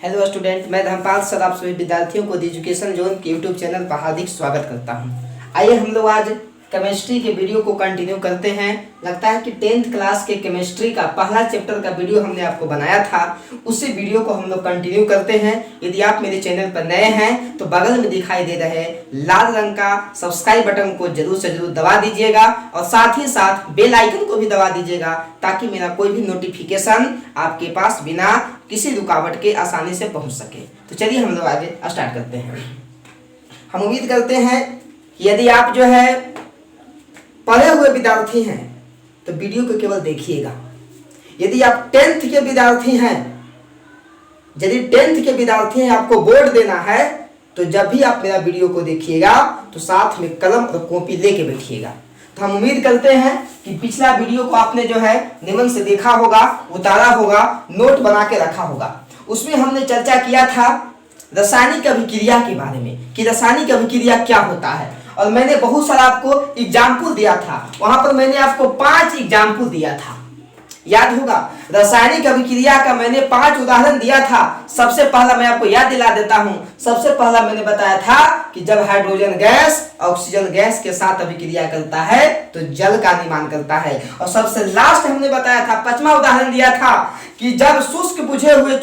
Hello student, मैं Dharmpal sir आप सभी विद्यार्थियों को द एजुकेशन जोन के यूट्यूब चैनल पर हार्दिक स्वागत करता हूं। आइए हम लोग आज केमिस्ट्री के वीडियो को कंटिन्यू करते हैं। लगता है कि 10th क्लास के केमिस्ट्री का पहला चैप्टर का वीडियो हमने आपको बनाया था, उसी वीडियो को हम लोग कंटिन्यू करते हैं। यदि आप मेरे चैनल पर नए हैं तो बगल में दिखाई दे रहे लाल रंग का सब्सक्राइब बटन को जरूर से जरूर दबा दीजिएगा और साथ ही साथ बेल आइकन को भी दबा दीजिएगा ताकि मेरा कोई भी नोटिफिकेशन आपके पास बिना किसी रुकावट के आसानी से पहुंच सके। तो चलिए हम लोग आगे स्टार्ट करते हैं। हम उम्मीद करते हैं कि यदि आप जो है पढ़े हुए विद्यार्थी हैं तो वीडियो को केवल देखिएगा। यदि आप 10th के विद्यार्थी हैं, यदि 10th के विद्यार्थी हैं, आपको बोर्ड देना है तो जब भी आप मेरा वीडियो को देखिएगा तो साथ में कलम और कॉपी लेके बैठिएगा। तो हम उम्मीद करते हैं कि पिछला वीडियो को आपने जो है निमन से देखा होगा, उतारा होगा, नोट बना के रखा होगा। उसमें हमने चर्चा किया था रासायनिक अभिक्रिया के बारे में कि रासायनिक अभिक्रिया क्या होता है, और मैंने बहुत सारा आपको एग्जाम्पल दिया था। वहां पर मैंने आपको 5 एग्जाम्पल दिया था, याद होगा। रासायनिक अभिक्रिया का मैंने 5 उदाहरण दिया था। सबसे पहला मैं आपको याद दिला देता हूं। सबसे पहला मैंने बताया था कि जब हाइड्रोजन गैस ऑक्सीजन गैस के साथ अभिक्रिया करता है तो जल का निर्माण करता है। और सबसे लास्ट हमने बताया था, 5वां उदाहरण दिया था कि जब शुष्क बुझे हुए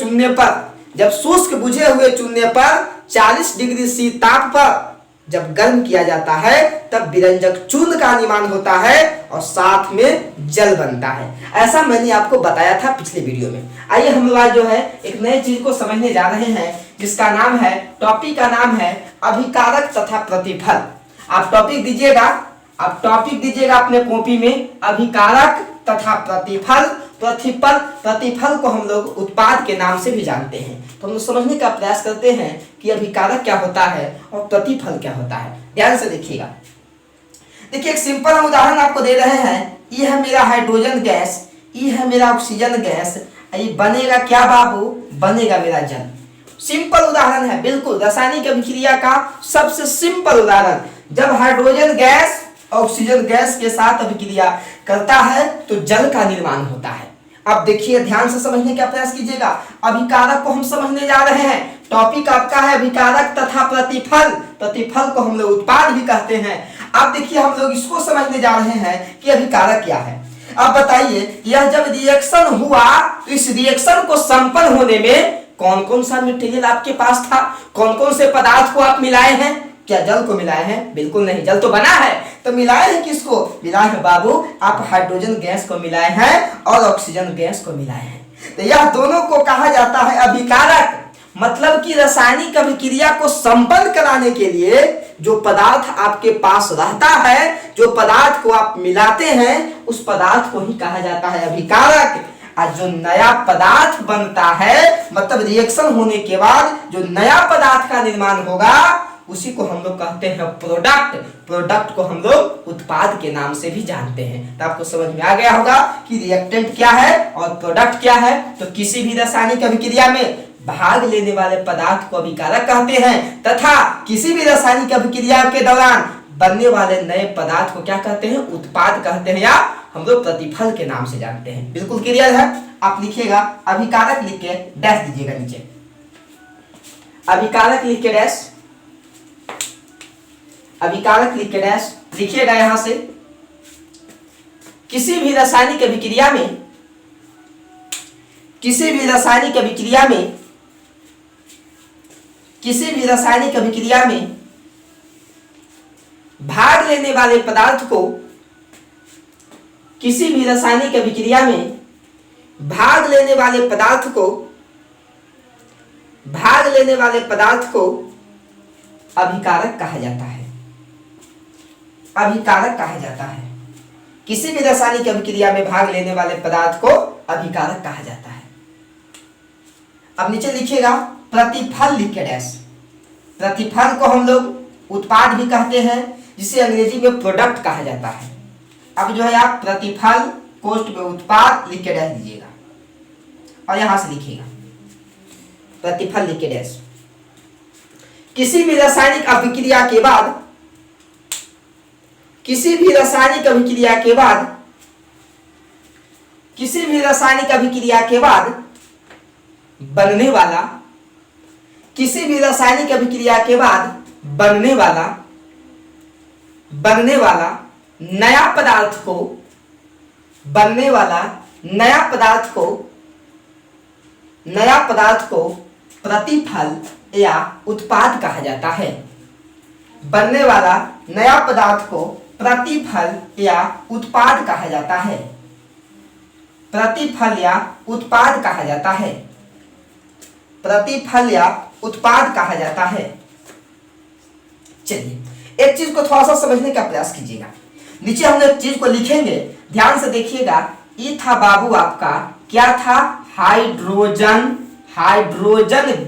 चूने पर 40 डिग्री सी ताप पर जब गर्म किया जाता है तब विरंजक चूर्ण का निर्माण होता है और साथ में जल बनता है। ऐसा मैंने आपको बताया था पिछले वीडियो में। आइए हम लोग आज जो है एक नई चीज को समझने जा रहे हैं जिसका नाम है, टॉपिक का नाम है अभिकारक तथा प्रतिफल। आप टॉपिक दीजिएगा अपने कॉपी में, अभिकारक तथा प्रतिफल। प्रतिफल को हम लोग उत्पाद के नाम से भी जानते हैं। तो हम लोग समझने का प्रयास करते हैं कि अभिकारक क्या होता है और प्रतिफल क्या होता है। ध्यान से देखिएगा। देखिए एक सिंपल हम उदाहरण आपको दे रहे हैं। ये है मेरा हाइड्रोजन गैस, ये है मेरा ऑक्सीजन गैस। ये बनेगा क्या बाबू? बनेगा मेरा जल। सिंपल उदाहरण है, बिल्कुल रासायनिक अभिक्रिया का सबसे सिंपल उदाहरण। जब हाइड्रोजन गैस ऑक्सीजन गैस के साथ अभिक्रिया करता है तो जल का निर्माण होता है। अब देखिए ध्यान से समझने का प्रयास कीजिएगा। अभिकारक को हम समझने जा रहे हैं। टॉपिक आपका है अभिकारक तथा प्रतिफल। प्रतिफल को हम लोग उत्पाद भी कहते हैं। अब देखिए हम लोग इसको समझने जा रहे हैं कि अभिकारक क्या है। अब बताइए, यह जब रिएक्शन हुआ तो इस रिएक्शन को संपन्न होने में कौन कौन सा मटेरियल आपके पास था? कौन कौन से पदार्थ को आप मिलाए हैं? क्या जल को मिलाए हैं? बिल्कुल नहीं, जल तो बना है। तो मिलाए हैं किसको? मिलाए हैं बाबू, आप हाइड्रोजन गैस को मिलाए हैं और ऑक्सीजन गैस को मिलाए हैं। तो यह दोनों को कहा जाता है अभिकारक। मतलब कि रासायनिक अभिक्रिया को संपन्न कराने के लिए जो पदार्थ आपके पास रहता है, जो पदार्थ को आप मिलाते हैं, उस पदार्थ को ही कहा जाता है अभिकारक। और जो नया पदार्थ बनता है, मतलब रिएक्शन होने के बाद जो नया पदार्थ का निर्माण होगा, उसी को हम लोग कहते हैं प्रोडक्ट। प्रोडक्ट को हम लोग उत्पाद के नाम से भी जानते हैं। तो आपको समझ में आ गया होगा कि रिएक्टेंट क्या है और प्रोडक्ट क्या है। तो किसी भी रासायनिक अभिक्रिया में भाग लेने वाले पदार्थ को अभिकारक कहते हैं, तथा किसी भी रासायनिक अभिक्रिया के दौरान बनने वाले नए पदार्थ को क्या कहते हैं? उत्पाद कहते हैं, या हम लोग प्रतिफल के नाम से जानते हैं। बिल्कुल क्लियर है। आप लिखिएगा अभिकारक लिख के डैश दीजिएगा नीचे। अभिकारक लिख के डैश, अभिकारक लिख के डैश लिखिएगा। यहां से किसी भी रासायनिक अभिक्रिया में भाग लेने वाले पदार्थ को, किसी भी रासायनिक अभिक्रिया में भाग लेने वाले पदार्थ को अभिकारक कहा जाता है। अभिकारक कहा जाता है। किसी भी रासायनिक अभिक्रिया में भाग लेने वाले पदार्थ को अभिकारक कहा जाता है। अब नीचे लिखिएगा प्रतिफल लिख के डैश। प्रतिफल को हम लोग उत्पाद भी कहते हैं, जिसे अंग्रेजी में प्रोडक्ट कहा जाता है। अब जो है आप प्रतिफल कोष्ठ में उत्पाद लिख के डैश दीजिएगा और यहां से लिखिएगा प्रतिफल लिख के डैश। किसी भी रासायनिक अभिक्रिया के बाद बनने वाला किसी भी रासायनिक अभिक्रिया के बाद बनने वाला नया पदार्थ को प्रतिफल या उत्पाद कहा जाता है। बनने वाला नया पदार्थ को प्रतिफल या उत्पाद कहा जाता है। प्रतिफल या उत्पाद कहा जाता है। प्रतिफल या उत्पाद कहा जाता है। चलिए एक चीज को थोड़ा सा समझने का प्रयास कीजिएगा। नीचे हम एक चीज को लिखेंगे, ध्यान से देखिएगा। ये था बाबू आपका, क्या था? Hydrogen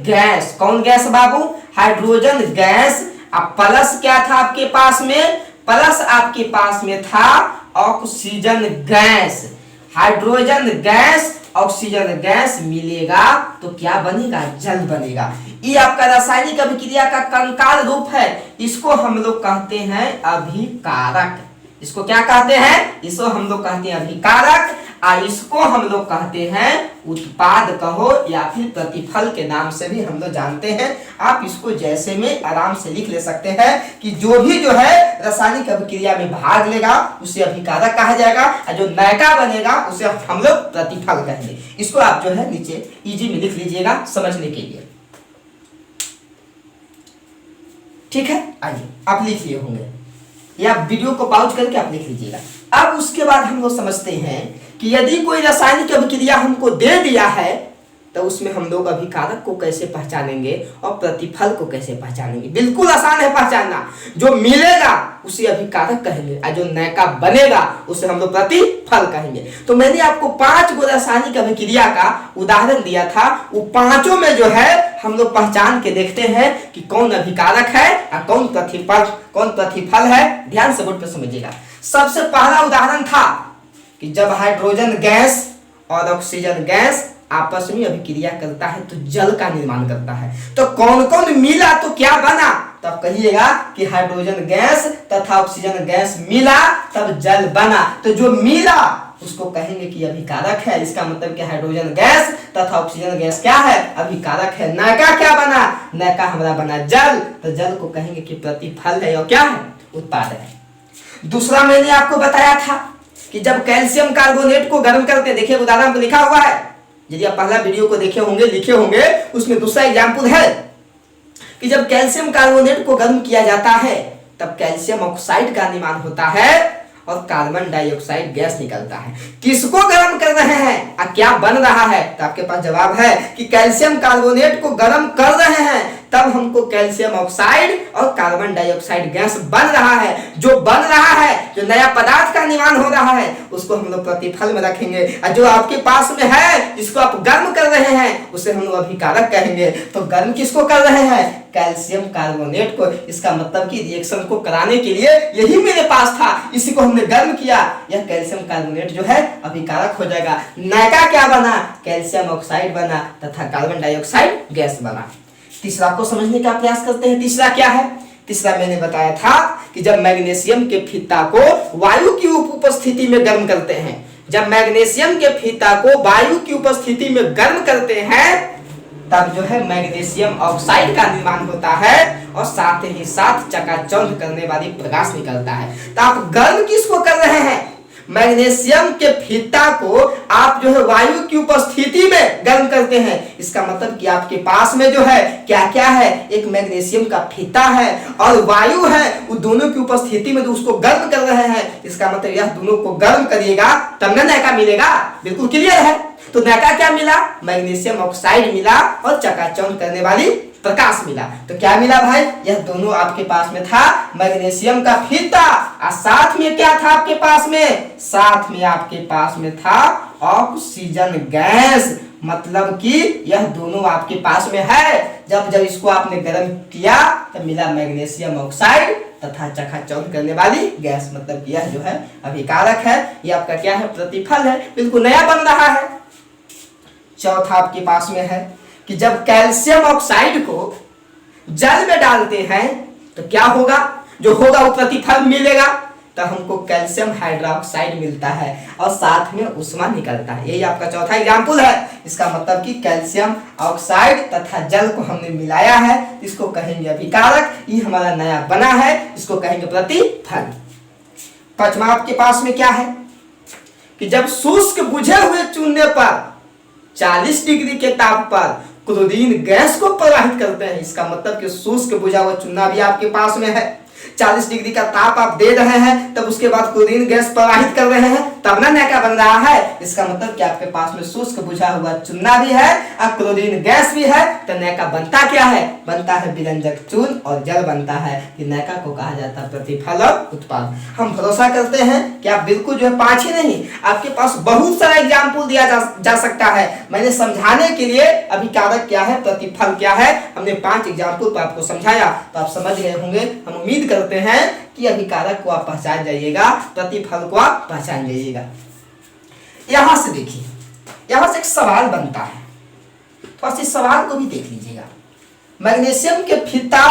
gas. कौन गैस बाबू? Hydrogen gas. अब प्लस क्या था आपके पास में? प्लस आपके पास में था oxygen gas. Hydrogen gas oxygen gas मिलेगा तो क्या बनेगा? जल बनेगा। ये आपका रासायनिक अभिक्रिया का कंकाल रूप है। इसको हम लोग कहते हैं अभिकारक। इसको क्या कहते हैं? इसको हम लोग कहते हैं अभिकारक। इसको हम लोग कहते हैं उत्पाद कहो या फिर प्रतिफल के नाम से भी हम लोग जानते हैं। आप इसको जैसे में आराम से लिख ले सकते हैं कि जो है रासायनिक अभिक्रिया में भाग लेगा उसे अभिकारक कहा जाएगा, और जो नयका बनेगा उसे हम लोग प्रतिफल कहेंगे। इसको आप जो है नीचे इजी में लिख लीजिएगा समझने के लिए। ठीक है, आइए आप लिख लिए होंगे या वीडियो को पॉज करके आप लिख लीजिएगा। अब उसके बाद हम लोग समझते हैं कि यदि कोई रासायनिक अभिक्रिया हमको दे दिया है तो उसमें हम लोग अभिकारक को कैसे पहचानेंगे और प्रतिफल को कैसे पहचानेंगे। बिल्कुल आसान है पहचानना। जो मिलेगा उसे अभिकारक कहेंगे और जो नयका बनेगा उसे हम लोग प्रतिफल कहेंगे। तो मैंने आपको 5 गो रासायनिक अभिक्रिया का उदाहरण दिया था। वो पांचों में जो है हम लोग पहचान के देखते हैं कि कौन अभिकारक है और कौन प्रतिफल है। ध्यान से बोर्ड पर समझिएगा। सबसे पहला उदाहरण था कि जब हाइड्रोजन गैस और ऑक्सीजन गैस आपस में अभिक्रिया करता है तो जल का निर्माण करता है। तो कौन कौन मिला तो क्या बना? तब कहिएगा कि हाइड्रोजन गैस तथा ऑक्सीजन गैस मिला तब जल बना। तो जो मिला उसको कहेंगे कि अभिकारक है। इसका मतलब कि हाइड्रोजन गैस तथा ऑक्सीजन गैस क्या है? अभिकारक है। नयका क्या बना? नयका हमारा बना जल। तो जल को कहेंगे कि प्रतिफल है और क्या है? उत्पाद है। दूसरा मैंने आपको बताया था कि जब कैल्शियम कार्बोनेट को गर्म करते, देखिए उदाहरण पर लिखा हुआ है, यदि आप पहला वीडियो को देखे होंगे लिखे होंगे, उसमें दूसरा एग्जाम्पल है कि जब कैल्शियम कार्बोनेट को गर्म किया जाता है तब कैल्शियम ऑक्साइड का निर्माण होता है और कार्बन डाइऑक्साइड गैस निकलता है। किसको गर्म कर रहे हैं और क्या बन रहा है? तो आपके पास जवाब है कि कैल्शियम कार्बोनेट को गर्म कर रहे हैं तब हमको कैल्शियम ऑक्साइड और कार्बन डाइऑक्साइड गैस बन रहा है। जो बन रहा है, जो नया पदार्थ का निर्माण हो रहा है, उसको हम लोग प्रतिफल में रखेंगे। और जो आपके पास में है जिसको आप गर्म कर रहे हैं उसे हम लोग अभिकारक कहेंगे। तो गर्म किसको कर रहे हैं? कैल्शियम कार्बोनेट को। इसका मतलब कि रिएक्शन को कराने के लिए यही मेरे पास था, इसी को हमने गर्म किया, यह कैल्शियम कार्बोनेट जो है अभिकारक हो जाएगा। नयका क्या बना? कैल्शियम ऑक्साइड बना तथा कार्बन डाइऑक्साइड गैस बना। तीसरा को समझने का प्रयास करते हैं। तीसरा क्या है? तीसरा मैंने बताया था कि जब मैग्नीशियम के फीता को वायु की उपस्थिति में गर्म करते हैं, जब मैग्नीशियम के फीता को वायु की उपस्थिति में गर्म करते हैं तब जो है मैग्नीशियम ऑक्साइड का निर्माण होता है और साथ ही साथ चकाचौंध करने वाली प्रकाश निकलता है। तो आप गर्म किसको कर रहे हैं? मैग्नीशियम के फीता को आप जो है वायु की उपस्थिति में गर्म करते हैं। इसका मतलब कि आपके पास में जो है क्या क्या है? एक मैग्नीशियम का फीता है और वायु है, वो दोनों की उपस्थिति में उसको गर्म कर रहे हैं। इसका मतलब यह दोनों को गर्म करिएगा तब न नयका मिलेगा। बिल्कुल क्लियर है। तो नयका क्या मिला? मैग्नीशियम ऑक्साइड मिला और चकाचौंध करने वाली प्रकाश मिला। तो क्या मिला भाई? यह दोनों आपके पास में था मैग्नीशियम का फीता और साथ में क्या था आपके पास में? साथ में आपके पास में था ऑक्सीजन गैस। मतलब कि यह दोनों आपके पास में है। जब इसको आपने गर्म किया तब मिला मैग्नीशियम ऑक्साइड तथा चकाचौंध करने वाली गैस। मतलब यह जो है अभिकारक है। यह आपका क्या है? प्रतिफल है। बिल्कुल नया बन रहा है। चौथा आपके पास में है कि जब कैल्शियम ऑक्साइड को जल में डालते हैं तो क्या होगा? जो होगा वो प्रतिफल मिलेगा। तब हमको कैल्शियम हाइड्रोक्साइड मिलता है और साथ में उष्मा निकलता है। यही आपका चौथा एग्जाम्पल है। इसका मतलब कि कैल्शियम ऑक्साइड तथा जल को हमने मिलाया है, इसको कहेंगे अभिकारक। ये हमारा नया बना है, इसको कहेंगे प्रतिफल। पांचवा आपके पास में क्या है कि जब शुष्क बुझे हुए चूने पर 40 डिग्री के ताप पर क्लोरीन गैस को प्रवाहित करते हैं। इसका मतलब कि शुष्क बुझा हुआ चूना भी आपके पास में है, 40 डिग्री का ताप आप दे रहे हैं, तब उसके बाद क्लोरीन गैस प्रवाहित कर रहे हैं, तब ना नैका बन रहा है। इसका मतलब कि आपके पास में शुष्क बुझा हुआ चूना भी है और क्लोरीन गैस भी है, तो नैका बनता क्या है? बनता है विरंजक चूर्ण और जल बनता है। कि नैका को कहा जाता है प्रतिफल और उत्पाद। हम भरोसा करते हैं कि आप बिल्कुल जो है 5 ही नहीं, आपके पास बहुत सारा एग्जाम्पल दिया जा सकता है। मैंने समझाने के लिए अभिकारक क्या है, प्रतिफल क्या है, हमने 5 एग्जाम्पल पर आपको समझाया, तो आप समझ गए होंगे। हम उम्मीद करते हैं कि अभिकारक को आप पहचान जाइएगा, प्रतिफल को आप पहचान जाइएगा। यहां से देखिए, यहां से एक सवाल बनता है, तो इस सवाल को भी देख लीजिएगा। मैग्नीशियम के फीता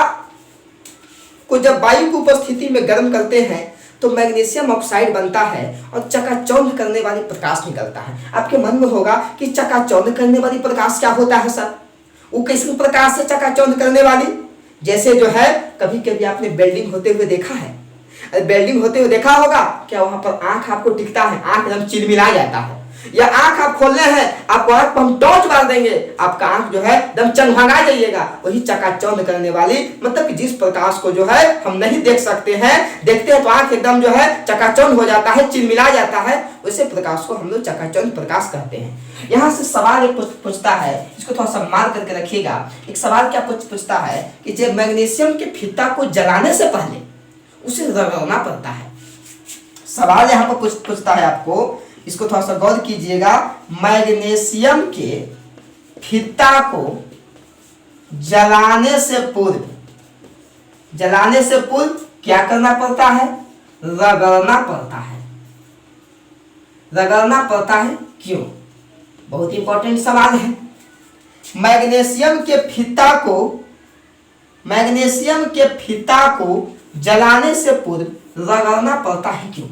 को जब वायु की उपस्थिति में गर्म करते हैं तो मैग्नीशियम ऑक्साइड बनता है और चकाचौंध करने वाली प्रकाश निकलता है। आपके मन में होगा कि चकाचौंध करने वाली प्रकाश क्या होता है सर? वो किस प्रकार से चकाचौंध करने वाली? जैसे जो है कभी कभी आपने वेल्डिंग होते हुए देखा है, वेल्डिंग होते हुए देखा होगा क्या? वहां पर आंख आपको टिकता है, आंख एकदम चिलमिला जाता है, या आंख आप खोलने हैं, आपको आंख पर हम टॉर्च मार देंगे, आपका आंख जो है एकदम चंगभंगा जाइएगा। वही चकाचौंध करने वाली, मतलब कि जिस प्रकाश को जो है हम नहीं देख सकते हैं, देखते हैं तो आंख एकदम जो है चकाचौंध हो जाता है, चिलमिला जाता है, वैसे प्रकाश को हम लोग चकाचौंध प्रकाश कहते हैं। यहाँ से सवाल एक पूछता है, इसको थोड़ा सा मार करके रखिएगा। एक सवाल क्या पूछता है कि जब मैग्नीशियम के फीता को जलाने से पहले उसे रगड़ना पड़ता है। सवाल यहाँ पर पूछता है आपको, इसको थोड़ा सा गौर कीजिएगा। मैग्नीशियम के फीता को जलाने से पूर्व क्या करना पड़ता है? रगड़ना पड़ता है। रगड़ना पड़ता है क्यों? बहुत इंपॉर्टेंट सवाल है। मैग्नीशियम के फीता को जलाने से पूर्व रगड़ना पड़ता है क्यों?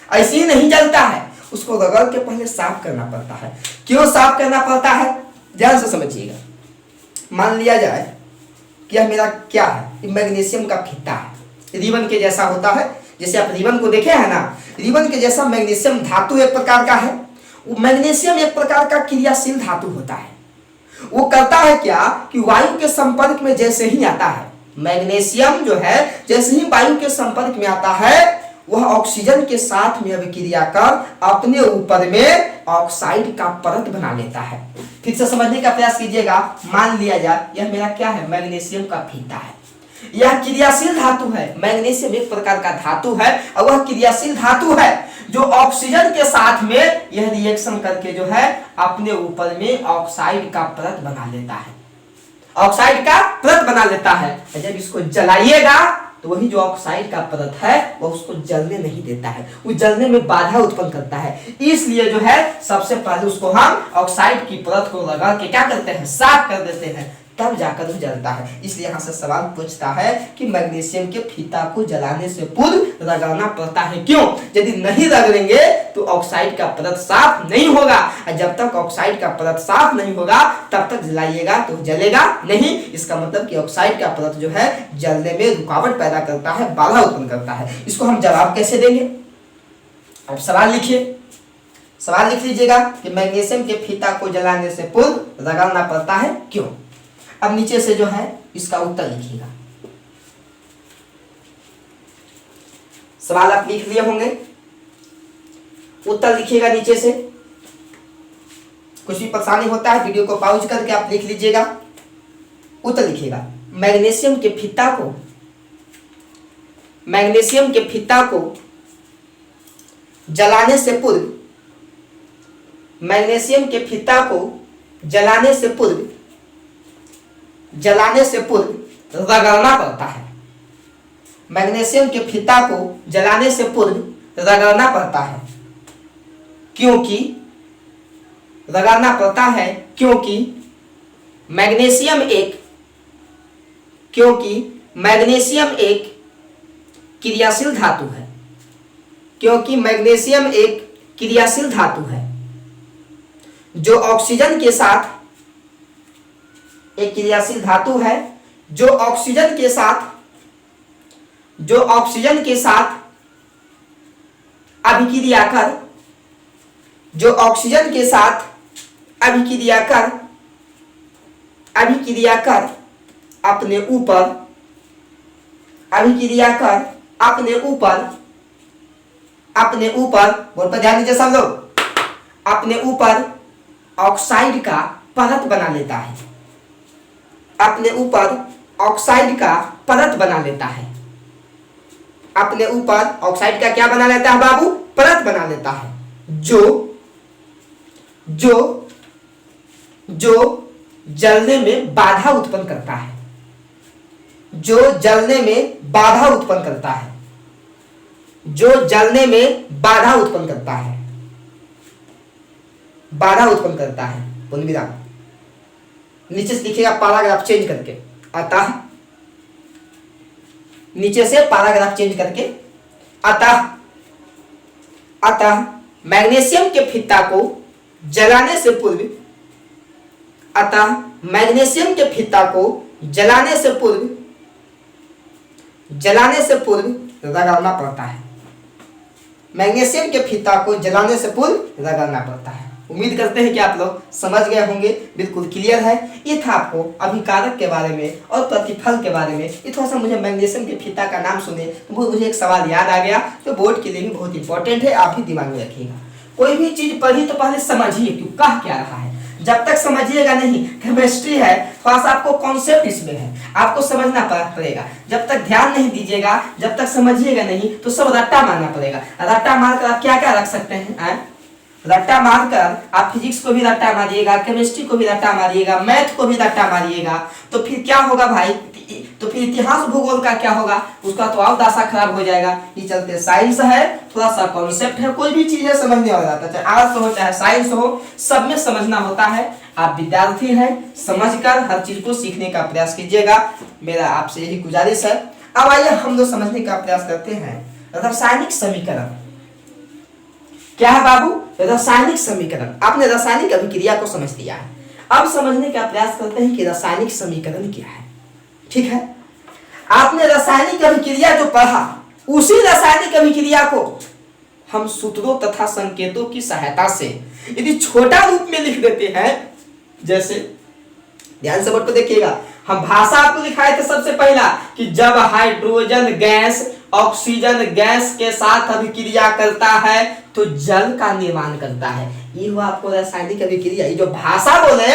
ऐसे ही नहीं जलता है, उसको रगड़ के पहले साफ करना पड़ता है। क्यों साफ करना पड़ता है? ध्यान से समझिएगा। मान लिया जाए कि यह मेरा क्या है, मैग्नीशियम का फीता है, रिबन के जैसा होता है। जैसे आप रिबन को देखे हैं ना, रिबन के जैसा मैग्नीशियम धातु एक प्रकार का है। वो मैग्नीशियम एक प्रकार का क्रियाशील धातु होता है। वो करता है क्या कि वायु के संपर्क में जैसे ही आता है, मैग्नीशियम जो है जैसे ही वायु के संपर्क में आता है, वह ऑक्सीजन के साथ में अभिक्रिया कर अपने ऊपर में ऑक्साइड का परत बना लेता है। फिर से समझने का प्रयास कीजिएगा। मान लिया जाए यह मेरा क्या है, मैग्नीशियम का फीता है। यह क्रियाशील धातु है। मैग्नीशियम एक प्रकार का धातु है और वह क्रियाशील धातु है जो ऑक्सीजन के साथ में यह रिएक्शन करके जो है अपने ऊपर में ऑक्साइड का परत बना लेता है। ऑक्साइड का परत बना लेता है। जब इसको जलाइएगा तो वही जो ऑक्साइड का परत है वह उसको जलने नहीं देता है, वो जलने में बाधा उत्पन्न करता है। इसलिए जो है सबसे पहले उसको हम ऑक्साइड की परत को लगा के क्या करते हैं, साफ कर देते हैं, तब जाकर वो जलता है। इसलिए यहाँ से सवाल पूछता है कि मैग्नीशियम के फीता को जलाने से पूर्व रगड़ना पड़ता है क्यों? यदि नहीं रगड़ेंगे तो ऑक्साइड का परत साफ नहीं होगा, और जब तक ऑक्साइड का परत साफ नहीं होगा तब तक जलाइएगा तो जलेगा नहीं। इसका मतलब कि ऑक्साइड का परत जो है जलने में रुकावट पैदा करता है, बाधा उत्पन्न करता है। इसको हम जवाब कैसे देंगे? अब सवाल लिखिए, सवाल लिख लीजिएगा कि मैग्नीशियम के फीता को जलाने से पूर्व रगड़ना पड़ता है क्यों? अब नीचे से जो है इसका उत्तर लिखिएगा। सवाल आप लिख लिए होंगे, उत्तर लिखिएगा नीचे से। कुछ भी परेशानी होता है वीडियो को पॉज करके आप लिख लीजिएगा, उत्तर लिखिएगा। मैग्नीशियम के फीता को जलाने से पूर्व रगड़ना पड़ता है। मैग्नीशियम के फीता को जलाने से पूर्व रगड़ना पड़ता है क्योंकि मैग्नीशियम एक क्रियाशील धातु है। क्योंकि मैग्नीशियम एक क्रियाशील धातु है जो ऑक्सीजन के साथ, एक क्रियाशील धातु है जो ऑक्सीजन के साथ अभिक्रिया कर, जो ऑक्सीजन के साथ अभिक्रिया कर अपने ऊपर बोर्ड पर ध्यान दीजिए सब लोग, अपने ऊपर ऑक्साइड का परत बना लेता है, अपने ऊपर ऑक्साइड का परत बना लेता है, अपने ऊपर ऑक्साइड का क्या बना लेता है बाबू? परत बना लेता है, जो जलने में बाधा उत्पन्न करता है, जो जलने में बाधा उत्पन्न करता है, जो जलने में बाधा उत्पन्न करता है, बाधा उत्पन्न करता है। पूर्ण विराम, नीचे से लिखिएगा पैराग्राफ चेंज करके, नीचे से पैराग्राफ चेंज करके, अतः मैग्नीशियम के फित्ता को जलाने से पूर्व, अतः मैग्नीशियम के फित्ता को जलाने से पूर्व रगड़ना पड़ता है, मैग्नीशियम के फित्ता को जलाने से पूर्व रगड़ना पड़ता है। उम्मीद करते हैं कि आप लोग समझ गए होंगे, बिल्कुल क्लियर है। ये था आपको अभिकारक के बारे में और प्रतिफल के बारे में। ये थोड़ा सा मुझे मैग्नीशियम के फित्ता का नाम सुने तो मुझे एक सवाल याद आ गया जो बोर्ड के लिए भी बहुत इंपॉर्टेंट है, आप भी दिमाग में रखिएगा। कोई भी चीज पढ़ी तो पहले समझिए क्यों कह क्या रहा है, जब तक समझिएगा नहीं, केमिस्ट्री है थोड़ा सा आपको कॉन्सेप्ट इसमें है, आपको समझना पड़ेगा। जब तक ध्यान नहीं दीजिएगा, जब तक समझिएगा नहीं तो सब रट्टा मारना पड़ेगा। रट्टा मारकर आप क्या क्या रख सकते हैं? रट्टा मारकर आप फिजिक्स को भी रट्टा मारिएगा, केमिस्ट्री को भी रट्टा मारिएगा, मैथ को भी रट्टा मारिएगा, तो फिर क्या होगा भाई? तो फिर इतिहास भूगोल का क्या होगा? उसका तो और दशा खराब हो जाएगा। ये चलते साइंस है, थोड़ा सा कॉन्सेप्ट है, कोई भी चीज है समझने वाला था, चाहे आर्ट्स हो चाहे साइंस हो, सब में समझना होता है। आप विद्यार्थी हैं, समझकर हर चीज को सीखने का प्रयास कीजिएगा, मेरा आपसे यही गुजारिश है। अब आइए हम लोग समझने का प्रयास करते हैं रासायनिक समीकरण। क्या है बाबू? रासायनिक समीकरण। आपने रासायनिक अभिक्रिया को समझ लिया है, अब समझने का प्रयास करते हैं कि रासायनिक समीकरण क्या है। ठीक है, आपने रासायनिक अभिक्रिया जो पढ़ा, उसी रासायनिक अभिक्रिया को हम सूत्रों तथा संकेतों की सहायता से यदि छोटा रूप में लिख देते हैं, जैसे ध्यान से बोर्ड पर देखिएगा, हम भाषा आपको दिखाए थे सबसे पहला कि जब हाइड्रोजन गैस ऑक्सीजन गैस के साथ अभिक्रिया करता है तो जल का निर्माण करता है। ये हुआ आपको रासायनिक अभिक्रिया। ये जो भाषा बोले,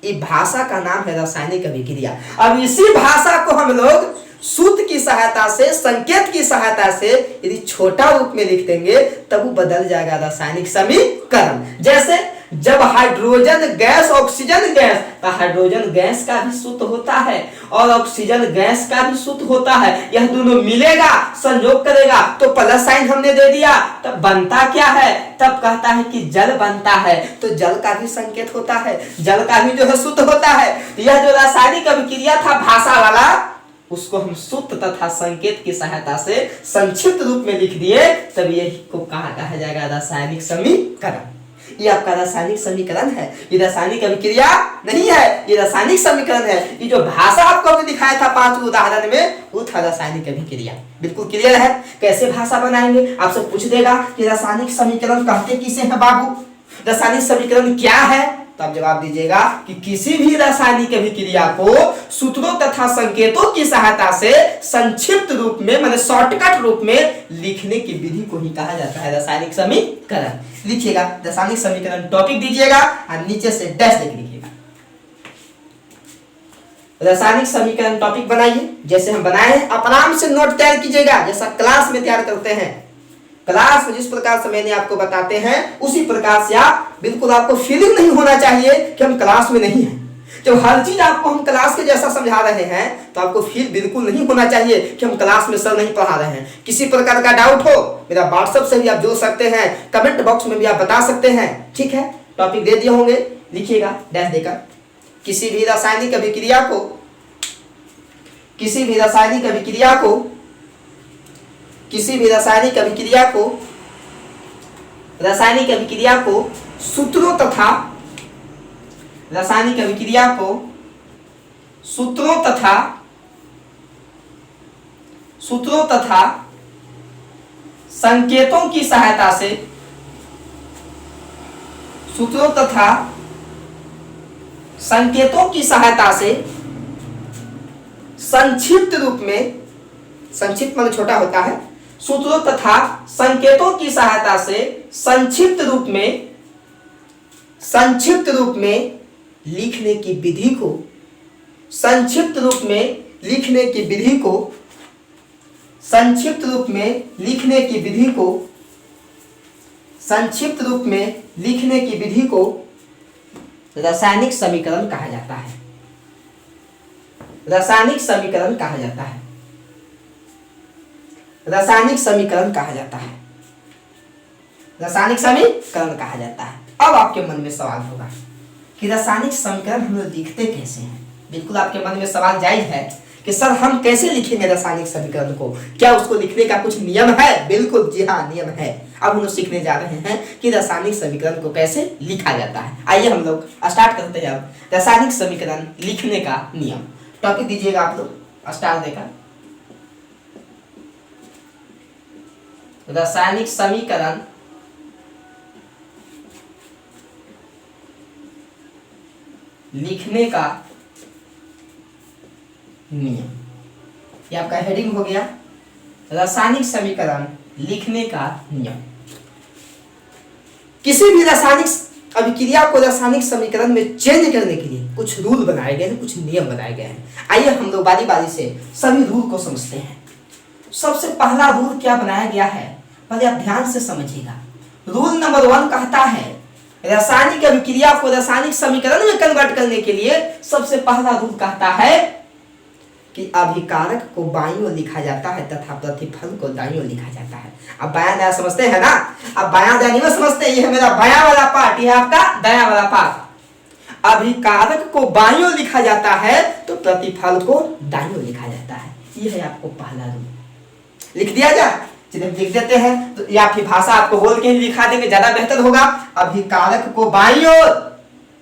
ये भाषा का नाम है रासायनिक अभिक्रिया। अब इसी भाषा को हम लोग सूत्र की सहायता से, संकेत की सहायता से यदि छोटा रूप में लिख देंगे तब वो बदल जाएगा रासायनिक समीकरण। जैसे जब हाइड्रोजन गैस ऑक्सीजन गैस, तो हाइड्रोजन गैस का भी सूत्र होता है और ऑक्सीजन गैस का भी सूत्र होता है, यह दोनों मिलेगा, संयोग करेगा तो प्लस साइन हमने दे दिया, तब बनता क्या है? तब कहता है कि जल बनता है, तो जल का भी संकेत होता है, जल का भी जो है सूत्र होता है। यह जो रासायनिक अभिक्रिया था भाषा वाला, उसको हम सूत्र तथा संकेत की सहायता से संक्षिप्त रूप में लिख दिए, तब यही को कहा जाएगा रासायनिक समीकरण। ये आपका रासायनिक समीकरण है, ये रासायनिक अभिक्रिया नहीं है, ये रासायनिक समीकरण है। ये जो भाषा आपको हमने दिखाया था 5 उदाहरण में, वो था रासायनिक अभिक्रिया। बिल्कुल क्लियर है? कैसे भाषा बनाएंगे? आपसे पूछ देगा कि रासायनिक समीकरण कहते किसे हैं बाबू, रासायनिक समीकरण क्या है? तो आप जवाब दीजिएगा कि किसी भी रासायनिक अभिक्रिया को सूत्रों तथा संकेतों की सहायता से संक्षिप्त रूप में, माने शॉर्टकट रूप में लिखने की विधि को ही कहा जाता है रासायनिक समीकरण। लिखिएगा रासायनिक समीकरण, टॉपिक दीजिएगा और नीचे से डैश देख लिखिएगा। रासायनिक समीकरण टॉपिक बनाइए, जैसे हम बनाए हैं, आराम से नोट तैयार कीजिएगा, जैसा क्लास में तैयार करते हैं। क्लास में जिस प्रकार से मैंने आपको बताते हैं उसी प्रकार से आप, बिल्कुल आपको फीलिंग नहीं होना चाहिए कि हम क्लास में नहीं हैं। जब हर चीज आपको हम क्लास के जैसा समझा रहे हैं तो आपको फील बिल्कुल नहीं होना चाहिए कि हम क्लास में सर नहीं पढ़ा रहे हैं। किसी प्रकार का डाउट हो मेरा व्हाट्सएप से भी आप जोड़ सकते हैं, कमेंट बॉक्स में भी आप बता सकते हैं। ठीक है, टॉपिक दे दिए होंगे, लिखिएगा डैश देकर। किसी भी रासायनिक अभिक्रिया को, किसी भी रासायनिक अभिक्रिया को रासायनिक अभिक्रिया को सूत्रों तथा रासायनिक अभिक्रिया को सूत्रों तथा संकेतों की सहायता से सूत्रों तथा संकेतों की सहायता से संक्षिप्त रूप में, संक्षिप्त मतलब छोटा होता है, सूत्रों तथा संकेतों की सहायता से संक्षिप्त रूप में लिखने की विधि को संक्षिप्त रूप में लिखने की विधि को संक्षिप्त रूप में लिखने की विधि को संक्षिप्त रूप में लिखने की विधि को रासायनिक समीकरण कहा जाता है। रासायनिक समीकरण कहा जाता है। रासायनिक समीकरण कहा जाता है। रासायनिक समीकरण कहा जाता है। अब आपके मन में सवाल होगा कि रासायनिक समीकरण हम लोग लिखते कैसे हैं। बिल्कुल आपके मन में सवाल जायज है कि सर हम कैसे लिखेंगे रासायनिक समीकरण को, क्या उसको लिखने का कुछ नियम है? बिल्कुल जी हाँ, नियम है। अब हम लोग सीखने जा रहे हैं कि रासायनिक समीकरण को कैसे लिखा जाता है। आइए हम लोग स्टार्ट करते हैं अब रासायनिक समीकरण लिखने का नियम। टॉपिक दीजिएगा आप लोग स्टार देकर। रासायनिक समीकरण लिखने का नियम, ये आपका हेडिंग हो गया, रासायनिक समीकरण लिखने का नियम। किसी भी रासायनिक अभिक्रिया को रासायनिक समीकरण में चेंज करने के लिए कुछ रूल बनाए गए हैं, कुछ नियम बनाए गए हैं। आइए हम लोग बारी बारी से सभी रूल को समझते हैं। सबसे पहला रूल क्या बनाया गया है, पहले आप ध्यान से समझिएगा। रूल नंबर 1 कहता है रासायनिक अभिक्रिया को रासायनिक समीकरण में कन्वर्ट करने के लिए सबसे पहला रूल कहता है कि अभिकारक को बाईं ओर लिखा जाता है तथा प्रतिफल को दाईं ओर लिखा जाता है। अब बायां दायां समझते हैं ना? अब बायां दायां नहीं समझते, ये है मेरा बायां वाला पार्ट, ये है आपका दायां वाला पार्ट। अभिकारक को बाईं ओर लिखा जाता है तो प्रतिफल को दाईं ओर लिखा जाता है। ये है आपको पहला रूल। लिख दिया जाए, चलिए लिख देते हैं, तो या फिर भाषा आपको बोल के लिखा देंगे, ज्यादा बेहतर होगा। अभिकारक को बाईं ओर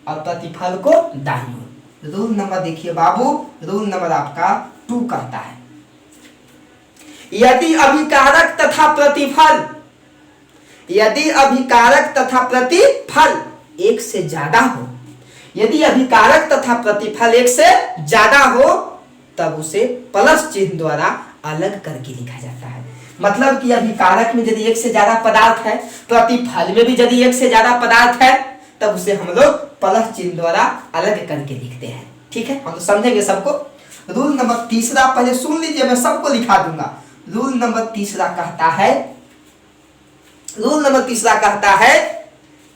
और प्रतिफल को दाईं ओर। रूल नंबर देखिए बाबू, रूल नंबर आपका 2 कहता है यदि अभिकारक तथा प्रतिफल एक से ज्यादा हो, यदि अभिकारक तथा प्रतिफल एक से ज्यादा हो तब उसे प्लस चिन्ह द्वारा अलग करके लिखा जाता है। मतलब कि अभिकारक में यदि एक से ज्यादा पदार्थ है, प्रतिफल में भी यदि एक से ज्यादा पदार्थ है, तब उसे हम लोग प्लस चिन्ह द्वारा अलग करके लिखते हैं। ठीक है, हम तो समझेंगे सबको। रूल नंबर 3 पहले सुन लीजिए, मैं सबको लिखा दूंगा। रूल नंबर 3 कहता है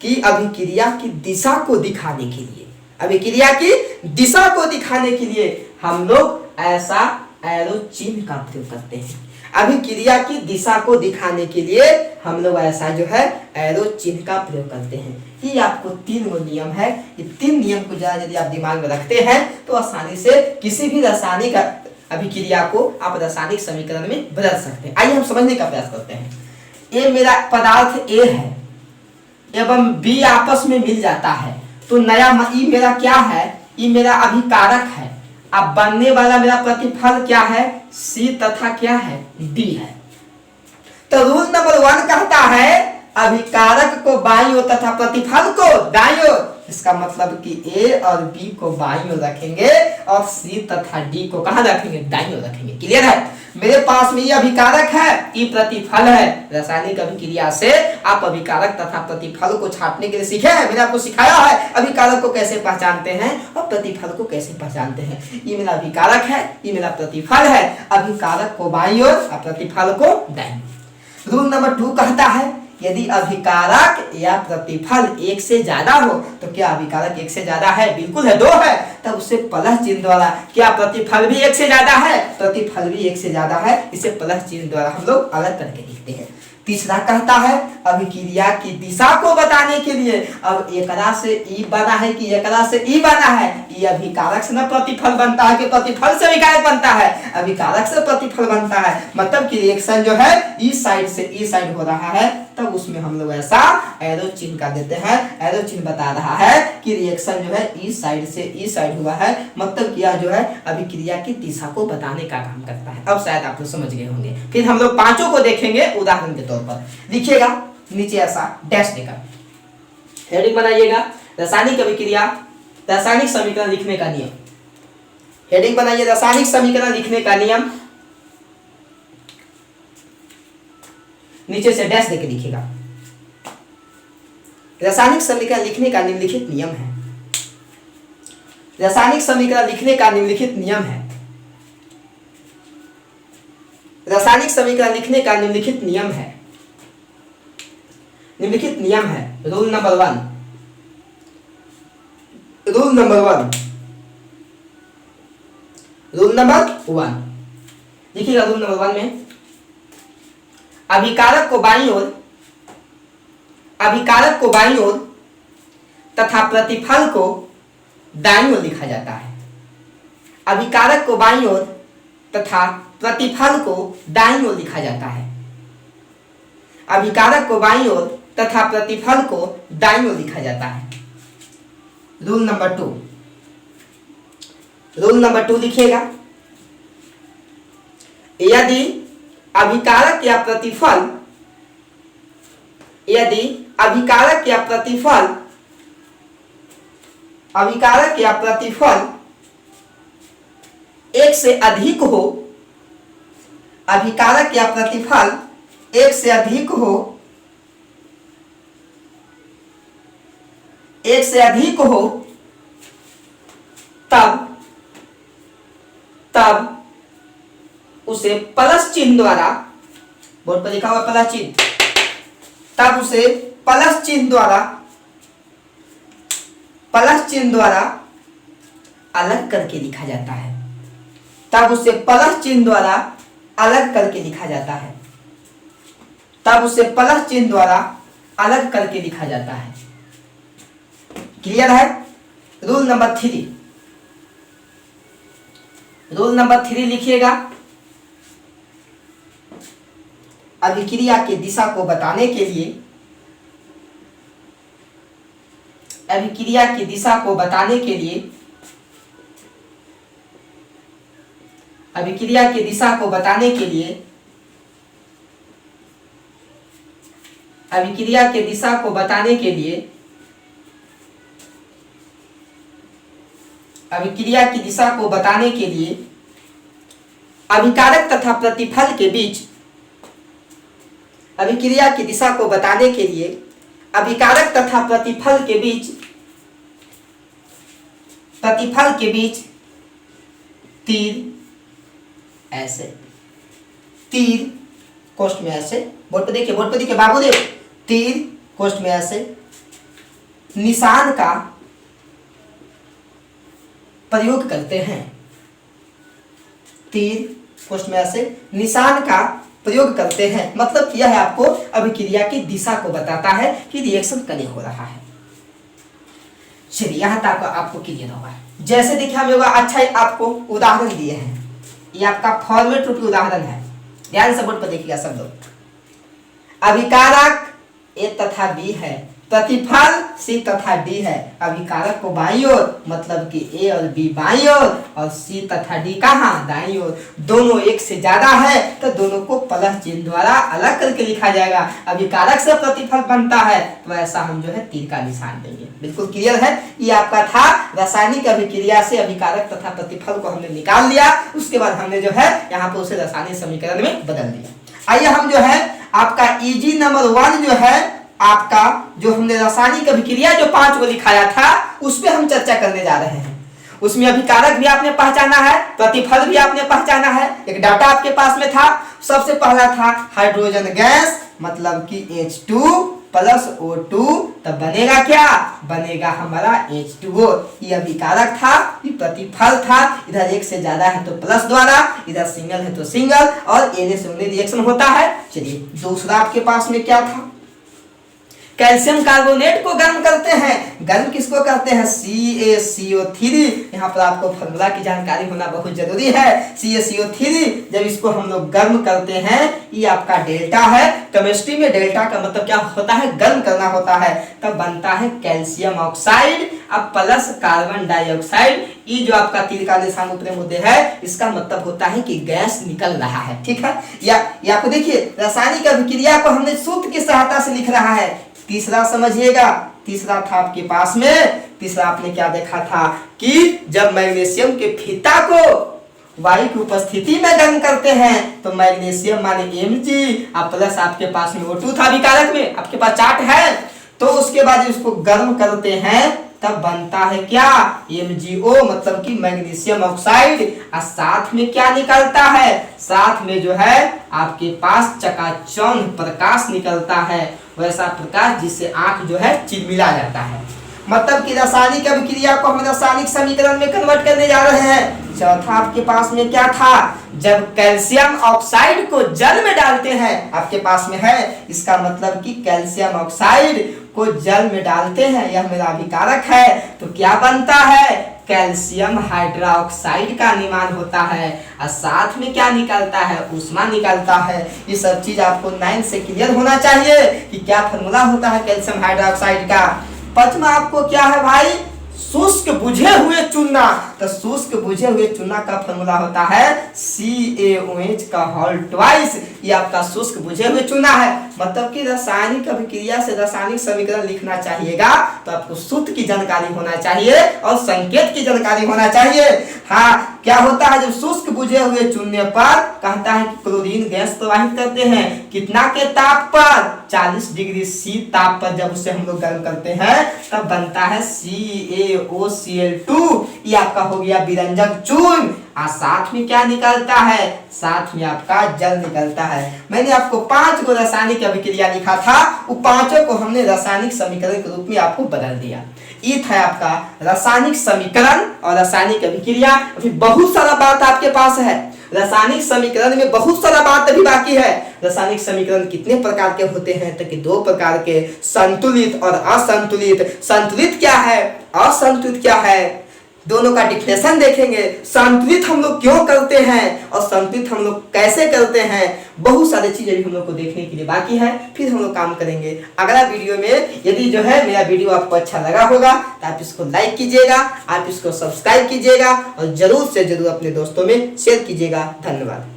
कि अभिक्रिया की दिशा को दिखाने के लिए, अभिक्रिया की दिशा को दिखाने के लिए हम लोग ऐसा एरो चिन्ह का प्रयोग करते हैं। अभिक्रिया की दिशा को दिखाने के लिए हम लोग ऐसा जो है एरो चिन्ह का प्रयोग करते हैं। ये आपको 3 नियम है। ये 3 नियम को यदि आप दिमाग में रखते हैं तो आसानी से किसी भी रासायनिक अभिक्रिया को आप रासायनिक समीकरण में बदल सकते हैं। आइए हम समझने का प्रयास करते हैं। ये मेरा पदार्थ ए है एवं बी आपस में मिल जाता है तो नया ई मेरा क्या है, ये मेरा अभिकारक है। अब बनने वाला मेरा प्रतिफल क्या है, सी तथा क्या है, डी है। तो रूल नंबर 1 कहता है अभिकारक को बाईं ओर तथा प्रतिफल को दाईं ओर। इसका मतलब कि ए और बी को बाईं ओर रखेंगे और सी तथा डी को कहां रखेंगे, दाईं ओर रखेंगे। क्लियर है? मेरे पास में ये अभिकारक है, ये प्रतिफल है। रासायनिक अभिक्रिया से आप अभिकारक तथा प्रतिफल को छांटने के लिए सीखे हैं। मैंने आपको सिखाया है अभिकारक को कैसे पहचानते हैं और प्रतिफल को कैसे पहचानते हैं। ये मेरा अभिकारक है, ये मेरा प्रतिफल है। अभिकारक को बाईं ओर और प्रतिफल को दाईं ओर। रूल नंबर 2 कहता है यदि अभिकारक या प्रतिफल एक से ज्यादा हो, तो क्या अभिकारक एक से ज्यादा है? बिल्कुल है, 2 है, तब उसे प्लस चिन्ह द्वारा, क्या प्रतिफल भी एक से ज्यादा है? प्रतिफल भी एक से ज्यादा है, इसे प्लस चिन्ह द्वारा हम लोग अलग करके लिखते हैं। तीसरा कहता है अभिक्रिया की दिशा को बताने के लिए, अब एकरा से ई बना है कि एकरा से ई बना है, ये अभिकारक से न प्रतिफल बनता है कि प्रतिफल से अभिकारक बनता है, अभिकारक से प्रतिफल बनता है। मतलब कि रिएक्शन जो है इस साइड से ई साइड हो रहा है, तब उसमें हम लोग ऐसा एरो चिन्ह का देते हैं। एरो चिन्ह बता रहा है कि रिएक्शन जो है इस साइड से इस साइड हुआ है, मतलब कि यह जो है अभिक्रिया की दिशा को बताने का काम करता है। अब शायद आप लोग समझ गए होंगे। फिर हम लोग पांचों को देखेंगे उदाहरण के तौर पर। लिखिएगा नीचे ऐसा डैश देकर, हेडिंग बनाइएगा रासायनिक अभिक्रिया, रासायनिक समीकरण लिखने का नियम। हेडिंग बनाइए रासायनिक समीकरण लिखने का नियम, नीचे से डैश देके लिखिएगा। रासायनिक समीकरण लिखने का निम्नलिखित नियम है। रासायनिक समीकरण लिखने का निम्नलिखित नियम है। रासायनिक समीकरण लिखने का निम्नलिखित नियम है। निम्नलिखित नियम है। Rule number 1, rule number 1, rule number 1 लिखिएगा। रूल नंबर 1 में अभिकारक को बाईं ओर, अभिकारक को बाईं ओर तथा प्रतिफल को दाईं ओर लिखा जाता है। अभिकारक को बाईं ओर तथा प्रतिफल को दाईं ओर लिखा जाता है। अभिकारक को बाईं ओर तथा प्रतिफल को दाईं ओर लिखा जाता है। रूल नंबर 2, रूल नंबर 2 लिखिएगा। यदि अभिकारक या प्रतिफल, यदि अभिकारक या प्रतिफल, अभिकारक या प्रतिफल एक से अधिक हो, अभिकारक या प्रतिफल एक से अधिक हो, एक से अधिक हो, तब उसे प्लस चिन्ह द्वारा, बोर्ड पर लिखा हुआ प्लस चिन्ह, तब उसे प्लस चिन्ह द्वारा, प्लस चिन्ह द्वारा अलग करके लिखा जाता है। तब उसे प्लस चिन्ह द्वारा अलग करके लिखा जाता है। तब उसे प्लस चिन्ह द्वारा अलग करके लिखा जाता है। क्लियर है? रूल नंबर 3, रूल नंबर 3 लिखिएगा। अभिक्रिया की दिशा को बताने के लिए, अभिक्रिया की दिशा को बताने के लिए, अभिक्रिया की दिशा को बताने के लिए, अभिक्रिया की दिशा को बताने के लिए, अभिक्रिया की दिशा को बताने के लिए अभिकारक तथा प्रतिफल के बीच, अभिक्रिया की दिशा को बताने के लिए अभिकारक तथा प्रतिफल के बीच, प्रतिफल के बीच तीर ऐसे, तीर कोष्ठ में ऐसे, बोर्ड पे देखिए, बोर्ड पे देखिए बाबू देव, तीर कोष्ठ में ऐसे निशान का प्रयोग करते हैं। तीर कोष्ठ में ऐसे निशान का प्रयोग करते हैं, मतलब यह है आपको अभिक्रिया की दिशा को बताता है कि रिएक्शन कहीं हो रहा है। चलिए यहाँ तक आपको क्लियर होगा। जैसे देखिए हम लोग अच्छा आपको उदाहरण दिए हैं, ये आपका फॉर्मेट रूपी उदाहरण है, ध्यान से बोर्ड पर देखिएगा सब लोग। अभिकारक ए तथा बी है, प्रतिफल सी तथा डी है। अभिकारक को बाईं ओर, मतलब कि ए और बी बाईं ओर और सी तथा डी कहाँ दाईं ओर। दोनों एक से ज्यादा है तो दोनों को प्लस चिन्ह द्वारा अलग करके लिखा जाएगा। अभिकारक से प्रतिफल बनता है तो ऐसा हम जो है तीर का निशान देंगे। बिल्कुल क्लियर है? ये आपका था रासायनिक अभिक्रिया से अभिकारक तथा प्रतिफल को हमने निकाल लिया, उसके बाद हमने जो है यहाँ पर उसे रासायनिक समीकरण में बदल दिया। आइए हम जो है आपका इजी नंबर 1 जो है आपका जो हमने रासायनिक अभिक्रिया जो 5 को लिखाया था उस पे हम चर्चा करने जा रहे हैं। उसमें अभिकारक भी आपने पहचाना है, प्रतिफल भी आपने पहचाना है, एक डाटा आपके पास में था। सबसे पहला था हाइड्रोजन गैस, मतलब कि H2 प्लस O2, तब बनेगा क्या? बनेगा हमारा H2O। ये अभिकारक था, ये प्रतिफल था, इधर एक से ज्यादा है तो प्लस द्वारा, इधर सिंगल है तो सिंगल, और एन से रिएक्शन होता है। चलिए दूसरा आपके पास में क्या था? कैल्शियम कार्बोनेट को गर्म करते हैं। गर्म किसको करते हैं? CaCO3। यहाँ पर आपको फॉर्मूला की जानकारी होना बहुत जरूरी है। CaCO3 जब इसको हम लोग गर्म करते हैं, ये आपका डेल्टा है। केमिस्ट्री में डेल्टा का मतलब क्या होता है? गर्म करना होता है। तब बनता है कैल्शियम ऑक्साइड अब प्लस कार्बन डाइऑक्साइड। ये जो आपका तीर का निशान ऊपर मुद्दे है, इसका मतलब होता है कि गैस निकल रहा है। ठीक है, या आपको देखिए रासायनिक अभिक्रिया को हमने सूत्र की सहायता से लिख रहा है। तीसरा समझिएगा, तीसरा था आपके पास में, तीसरा आपने क्या देखा था कि जब मैग्नीशियम के फीता को वायु की उपस्थिति में गर्म करते हैं तो मैग्नीशियम माने Mg और प्लस आपके पास में O2 था विकारक में, आपके पास चार्ट है। तो उसके बाद इसको गर्म करते हैं तब बनता है क्या? MgO मतलब कि मैग्नीशियम ऑक्साइड। और साथ में क्या निकलता है? साथ में जो है आपके पास चकाचौंध प्रकाश निकलता है, वैसा प्रकाश जिससे आंख जो है चिलमिला जाता है। मतलब कि रासायनिक अभिक्रिया को हम रासायनिक समीकरण में कन्वर्ट करने जा रहे हैं। चौथा आपके पास में क्या था? जब कैल्शियम ऑक्साइड को जल में डालते हैं, आपके पास में है, इसका मतलब कि कैल्शियम ऑक्साइड को जल में डालते हैं, यह मेरा अभिकारक है, तो क्या बनता है? कैल्शियम हाइड्रोक्साइड का निर्माण होता है। और साथ में क्या निकलता है? ऊष्मा निकलता है। ये सब चीज आपको 9 से क्लियर होना चाहिए कि क्या फॉर्मूला होता है कैल्शियम हाइड्रोक्साइड का। पचमा आपको क्या है भाई? शुष्क बुझे हुए चूना। तो शुष्क बुझे हुए चूना का फॉर्मूला होता है CaOH का होल ट्वाइस। ये आपका शुष्क बुझे हुए चूना है। मतलब कि रासायनिक अभिक्रिया से रासायनिक समीकरण लिखना चाहिएगा तो आपको सूत्र की जानकारी होना चाहिए और संकेत की जानकारी होना चाहिए। हाँ, क्या होता है जब शुष्क बुझे हुए चूने पर कहता है कि क्लोरीन गैस प्रवाहित करते हैं, कितना के ताप पर? 40 डिग्री C ताप पर जब उसे हम लोग गर्म करते हैं तब बनता है CaOCl2। ये आपका हो गया विरंजक चूर्ण। और साथ में क्या निकलता है? साथ में आपका जल निकलता है। मैंने आपको 5 को रासायनिक अभिक्रिया लिखा था, वो 5 को हमने रासायनिक समीकरण के रूप में आपको बदल दिया। ये था आपका रासायनिक समीकरण और रासायनिक अभिक्रिया। अभी बहुत सारा बात आपके पास है। रासायनिक समीकरण में बहुत सारा बात अभी बाकी है। रासायनिक समीकरण कितने प्रकार के होते हैं? तो कि 2 प्रकार के, संतुलित और असंतुलित। संतुलित क्या है, असंतुलित क्या है, दोनों का डिफिनेशन देखेंगे। संतुलित हम लोग क्यों करते हैं और संतुलित हम लोग कैसे करते हैं, बहुत सारी चीजें भी हम लोग को देखने के लिए बाकी है। फिर हम लोग काम करेंगे अगला वीडियो में। यदि जो है मेरा वीडियो आपको अच्छा लगा होगा तो आप इसको लाइक कीजिएगा, आप इसको सब्सक्राइब कीजिएगा और जरूर से जरूर अपने दोस्तों में शेयर कीजिएगा। धन्यवाद।